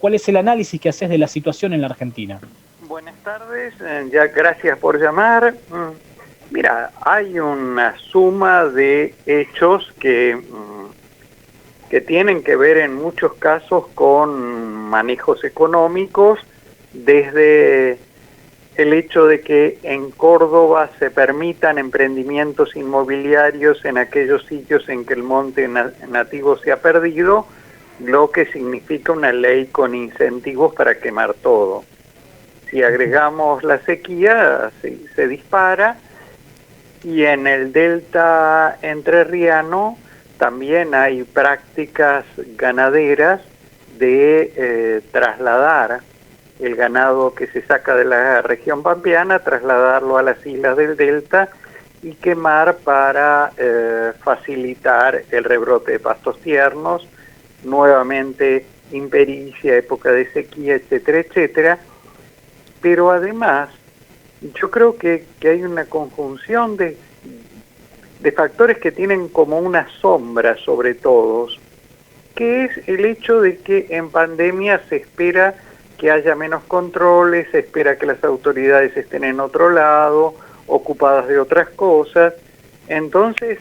¿Cuál es el análisis que haces de la situación en la Argentina? Buenas tardes, ya gracias por llamar. Mira, hay una suma de hechos que tienen que ver en muchos casos con manejos económicos, desde el hecho de que en Córdoba se permitan emprendimientos inmobiliarios en aquellos sitios en que el monte nativo se ha perdido, lo que significa una ley con incentivos para quemar todo. Si agregamos la sequía, se dispara, y en el delta entrerriano también hay prácticas ganaderas de trasladar el ganado que se saca de la región pampeana, trasladarlo a las islas del delta y quemar para facilitar el rebrote de pastos tiernos, nuevamente impericia, época de sequía, etcétera, etcétera. Pero además, yo creo que hay una conjunción de factores que tienen como una sombra sobre todos, que es el hecho de que en pandemia se espera que haya menos controles, se espera que las autoridades estén en otro lado, ocupadas de otras cosas. Entonces,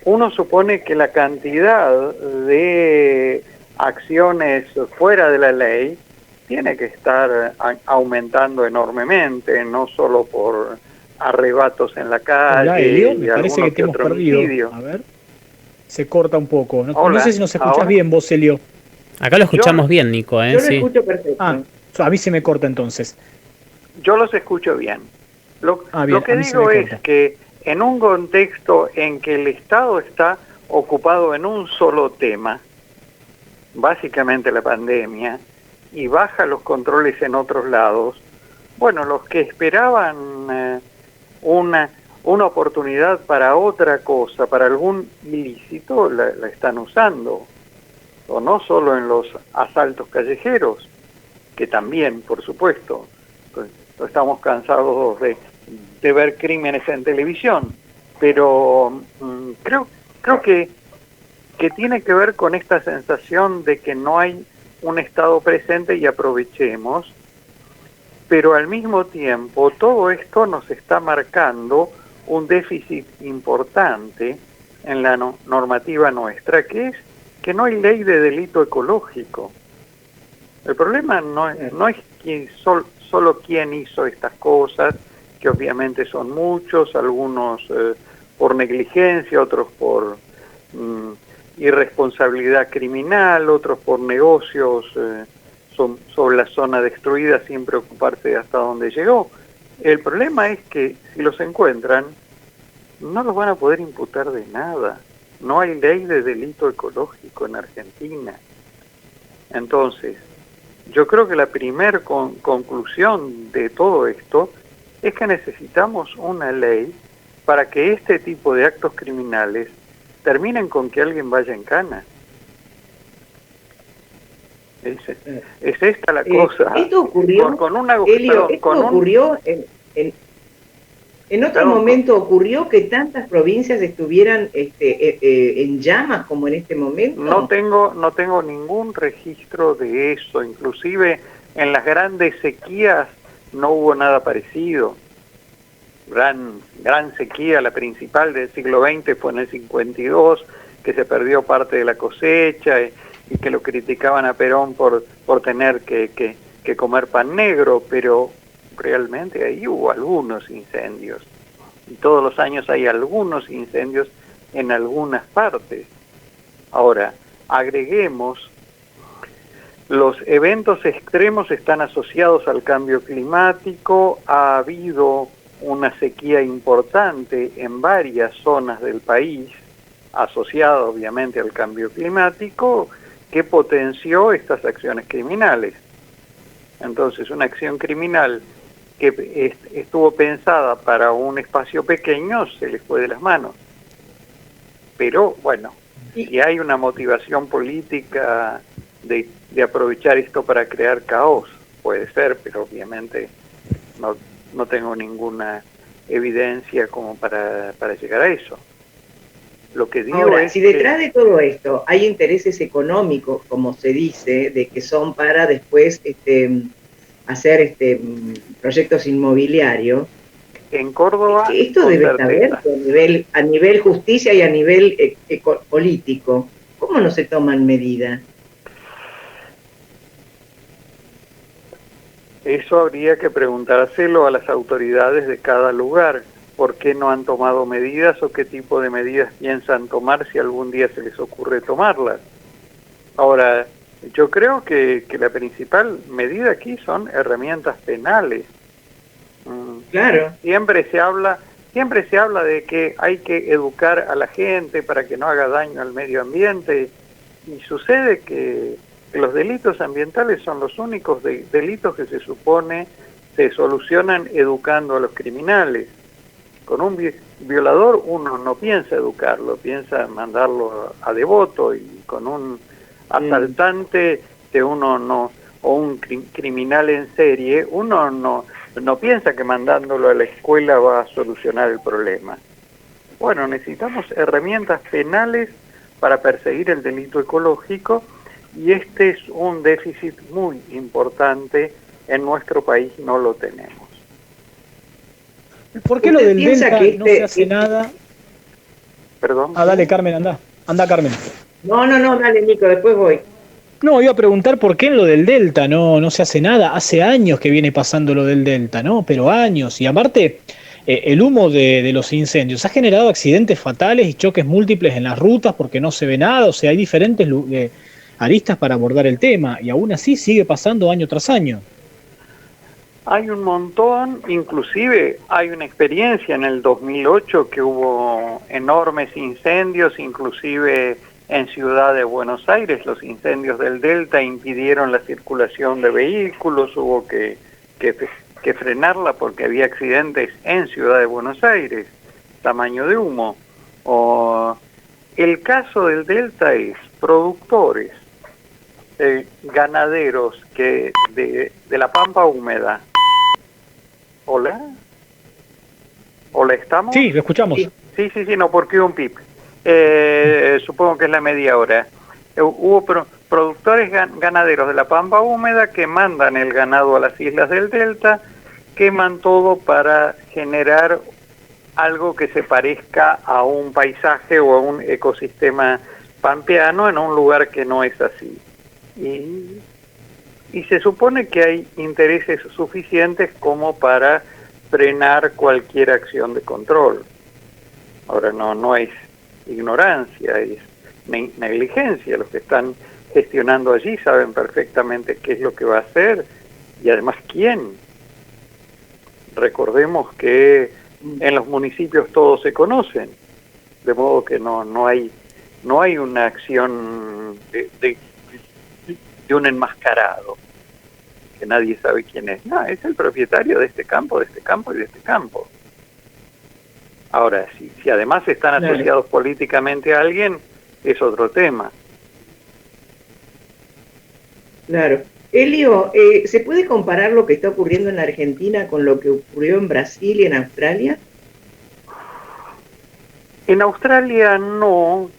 uno supone que la cantidad de acciones fuera de la ley tiene que estar aumentando enormemente, no solo por arrebatos en la calle. Hola, Elio, me parece que te hemos perdido. Homicidio. A ver, se corta un poco. No, Hola, no sé si nos escuchás ¿ahora? bien vos, Elio. Acá lo escuchamos bien, Nico, Yo lo sí. escucho perfecto. A mí se me corta entonces. Yo los escucho bien. Bien, Lo que digo es que en un contexto en que el Estado está ocupado en un solo tema, básicamente la pandemia, y baja los controles en otros lados, bueno, los que esperaban una oportunidad para otra cosa, para algún ilícito, la están usando. O no solo en los asaltos callejeros, que también, por supuesto, pues, estamos cansados de ver crímenes en televisión, pero creo que tiene que ver con esta sensación de que no hay un Estado presente y aprovechemos, pero al mismo tiempo todo esto nos está marcando un déficit importante en la normativa nuestra, que es que no hay ley de delito ecológico. El problema no es solo quién hizo estas cosas, que obviamente son muchos, algunos por negligencia, otros por irresponsabilidad criminal, otros por negocios sobre la zona destruida sin preocuparse de hasta dónde llegó. El problema es que si los encuentran, no los van a poder imputar de nada. No hay ley de delito ecológico en Argentina. Entonces, yo creo que la primer conclusión de todo esto es que necesitamos una ley para que este tipo de actos criminales terminen con que alguien vaya en cana. Es esta la cosa. Esto ocurrió, con una, Elio, perdón, esto ocurrió en otro momento ocurrió que tantas provincias estuvieran en llamas como en este momento. No tengo ningún registro de eso. Inclusive en las grandes sequías no hubo nada parecido. Gran sequía, la principal del siglo XX fue en el 52, que se perdió parte de la cosecha y que lo criticaban a Perón por tener que comer pan negro, pero realmente ahí hubo algunos incendios. Y todos los años hay algunos incendios en algunas partes. Ahora, agreguemos, los eventos extremos están asociados al cambio climático, ha habido una sequía importante en varias zonas del país, asociada obviamente al cambio climático, que potenció estas acciones criminales. Entonces, una acción criminal que estuvo pensada para un espacio pequeño se les fue de las manos. Pero, bueno, si hay una motivación política de aprovechar esto para crear caos, puede ser, pero obviamente no tengo ninguna evidencia como para llegar a eso. Lo que digo Ahora, es si detrás de todo esto hay intereses económicos, como se dice, de que son para después hacer proyectos inmobiliarios, en Córdoba, esto con debe saberse certeza. a nivel justicia y a nivel político. ¿Cómo no se toman medidas? Eso habría que preguntárselo a las autoridades de cada lugar. ¿Por qué no han tomado medidas o qué tipo de medidas piensan tomar si algún día se les ocurre tomarlas? Ahora, yo creo que la principal medida aquí son herramientas penales. Claro. Siempre se habla de que hay que educar a la gente para que no haga daño al medio ambiente, y sucede que los delitos ambientales son los únicos delitos que se supone se solucionan educando a los criminales. Con un violador uno no piensa educarlo, piensa mandarlo a devoto, y con un asaltante de uno no, o un criminal en serie, uno no piensa que mandándolo a la escuela va a solucionar el problema. Bueno, necesitamos herramientas penales para perseguir el delito ecológico, y este es un déficit muy importante en nuestro país, no lo tenemos. ¿Por qué lo del Delta no se hace nada? Perdón. Dale, Carmen, anda, Carmen. No, dale, Nico, después voy. No, iba a preguntar por qué en lo del Delta no se hace nada. Hace años que viene pasando lo del Delta, ¿no? Pero años. Y aparte, el humo de los incendios ha generado accidentes fatales y choques múltiples en las rutas porque no se ve nada. O sea, hay diferentes aristas para abordar el tema, y aún así sigue pasando año tras año. Hay un montón, inclusive hay una experiencia en el 2008 que hubo enormes incendios, inclusive en Ciudad de Buenos Aires. Los incendios del Delta impidieron la circulación de vehículos, hubo que frenarla porque había accidentes en Ciudad de Buenos Aires, tamaño de humo. El caso del Delta es productores, ganaderos que de la pampa húmeda. ¿Hola? ¿Hola, estamos? Sí, lo escuchamos. Sí, no, porque un pip. Supongo que es la media hora. Hubo productores ganaderos de la pampa húmeda que mandan el ganado a las islas del Delta, queman todo para generar algo que se parezca a un paisaje o a un ecosistema pampeano en un lugar que no es así. Y se supone que hay intereses suficientes como para frenar cualquier acción de control. Ahora no es ignorancia, es negligencia. Los que están gestionando allí saben perfectamente qué es lo que va a hacer y además quién. Recordemos que en los municipios todos se conocen, de modo que no hay una acción de un enmascarado, que nadie sabe quién es. No, es el propietario de este campo, de este campo y de este campo. Ahora, si además están asociados políticamente a alguien, es otro tema. Claro. Elio, ¿se puede comparar lo que está ocurriendo en Argentina con lo que ocurrió en Brasil y en Australia? En Australia no,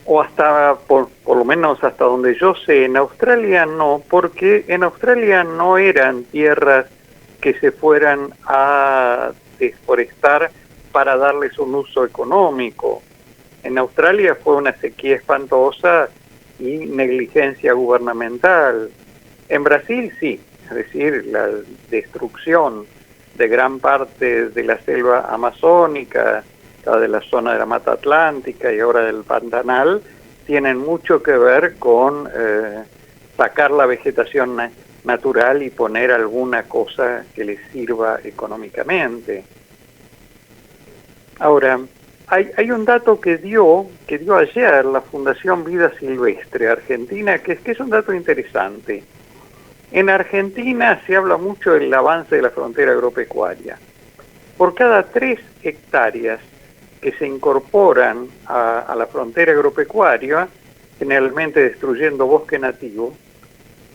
o hasta, por lo menos hasta donde yo sé, en Australia no, porque en Australia no eran tierras que se fueran a desforestar para darles un uso económico. En Australia fue una sequía espantosa y negligencia gubernamental. En Brasil sí, es decir, la destrucción de gran parte de la selva amazónica, de la zona de la Mata Atlántica y ahora del Pantanal, tienen mucho que ver con sacar la vegetación natural y poner alguna cosa que les sirva económicamente. Ahora, hay un dato que dio ayer la Fundación Vida Silvestre Argentina, que es un dato interesante. En Argentina se habla mucho del avance de la frontera agropecuaria. Por cada 3 hectáreas que se incorporan a la frontera agropecuaria, generalmente destruyendo bosque nativo,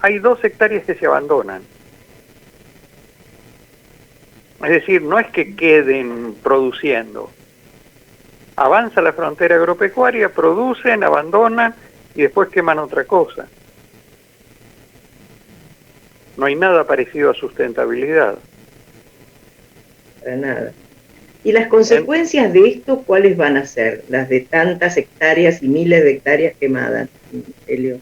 hay 2 hectáreas que se abandonan. Es decir, no es que queden produciendo. Avanza la frontera agropecuaria, producen, abandonan y después queman otra cosa. No hay nada parecido a sustentabilidad. Para nada. ¿Y las consecuencias de esto cuáles van a ser? Las de tantas hectáreas y miles de hectáreas quemadas, Helio.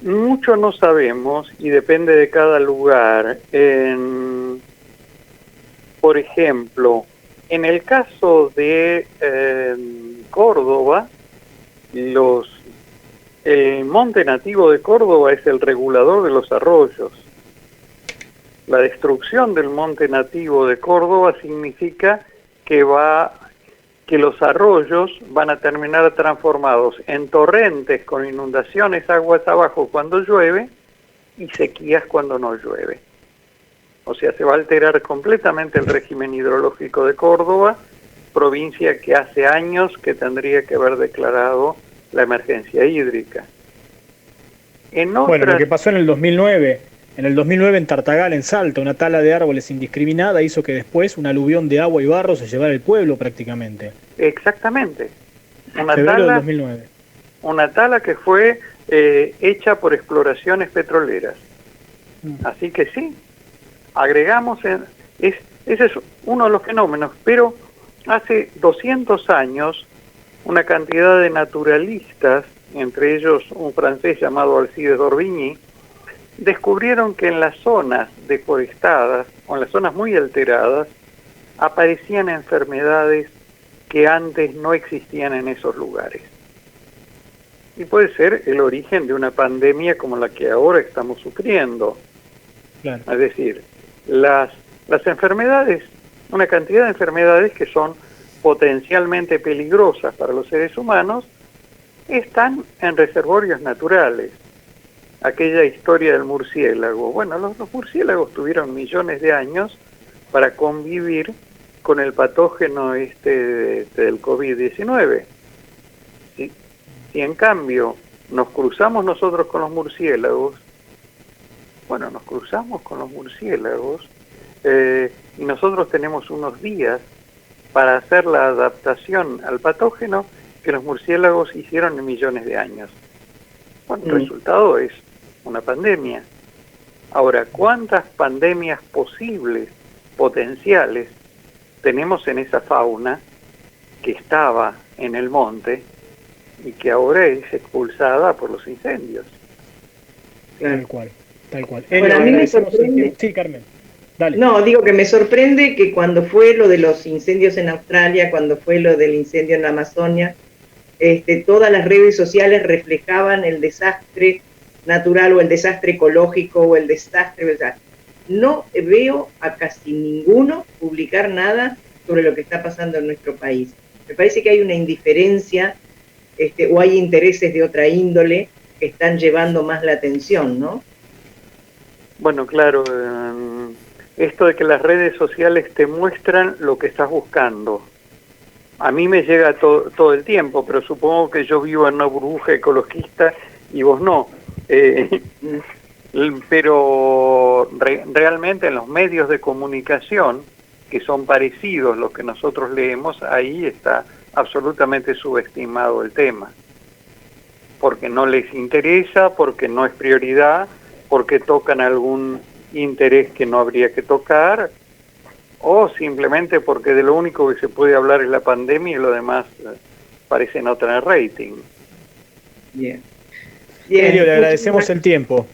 Mucho no sabemos y depende de cada lugar. Por ejemplo, en el caso de Córdoba, el monte nativo de Córdoba es el regulador de los arroyos. La destrucción del monte nativo de Córdoba significa que los arroyos van a terminar transformados en torrentes con inundaciones aguas abajo cuando llueve y sequías cuando no llueve. O sea, se va a alterar completamente el régimen hidrológico de Córdoba, provincia que hace años que tendría que haber declarado la emergencia hídrica. Bueno, lo que pasó en el 2009, en Tartagal, en Salta, una tala de árboles indiscriminada hizo que después un aluvión de agua y barro se llevara el pueblo prácticamente. Exactamente. Febrero del 2009. Una tala que fue hecha por exploraciones petroleras. Así que sí, agregamos, ese es uno de los fenómenos, pero hace 200 años una cantidad de naturalistas, entre ellos un francés llamado Alcides d'Orbigny, descubrieron que en las zonas deforestadas o en las zonas muy alteradas aparecían enfermedades que antes no existían en esos lugares. Y puede ser el origen de una pandemia como la que ahora estamos sufriendo. Claro. Es decir, las enfermedades, una cantidad de enfermedades que son potencialmente peligrosas para los seres humanos, están en reservorios naturales. Aquella historia del murciélago. Bueno, los murciélagos tuvieron millones de años para convivir con el patógeno del COVID-19. Si en cambio nos cruzamos nosotros con los murciélagos, y nosotros tenemos unos días para hacer la adaptación al patógeno que los murciélagos hicieron en millones de años. Bueno, el resultado es una pandemia. Ahora, ¿cuántas pandemias posibles, potenciales, tenemos en esa fauna que estaba en el monte y que ahora es expulsada por los incendios? Tal cual. Bueno, a mí me sorprende. Sí, Carmen. Dale. No, digo que me sorprende que cuando fue lo de los incendios en Australia, cuando fue lo del incendio en la Amazonia, todas las redes sociales reflejaban el desastre natural o el desastre ecológico o el desastre. No veo a casi ninguno publicar nada sobre lo que está pasando en nuestro país. Me parece que hay una indiferencia o hay intereses de otra índole que están llevando más la atención, ¿no? Bueno, claro, esto de que las redes sociales te muestran lo que estás buscando. A mí me llega todo el tiempo, pero supongo que yo vivo en una burbuja ecologista y vos no. Pero realmente en los medios de comunicación, que son parecidos a los que nosotros leemos, ahí está absolutamente subestimado el tema. Porque no les interesa, porque no es prioridad, porque tocan algún interés que no habría que tocar, o simplemente porque de lo único que se puede hablar es la pandemia y lo demás parece no tener rating. Bien. Helio, le agradecemos el tiempo.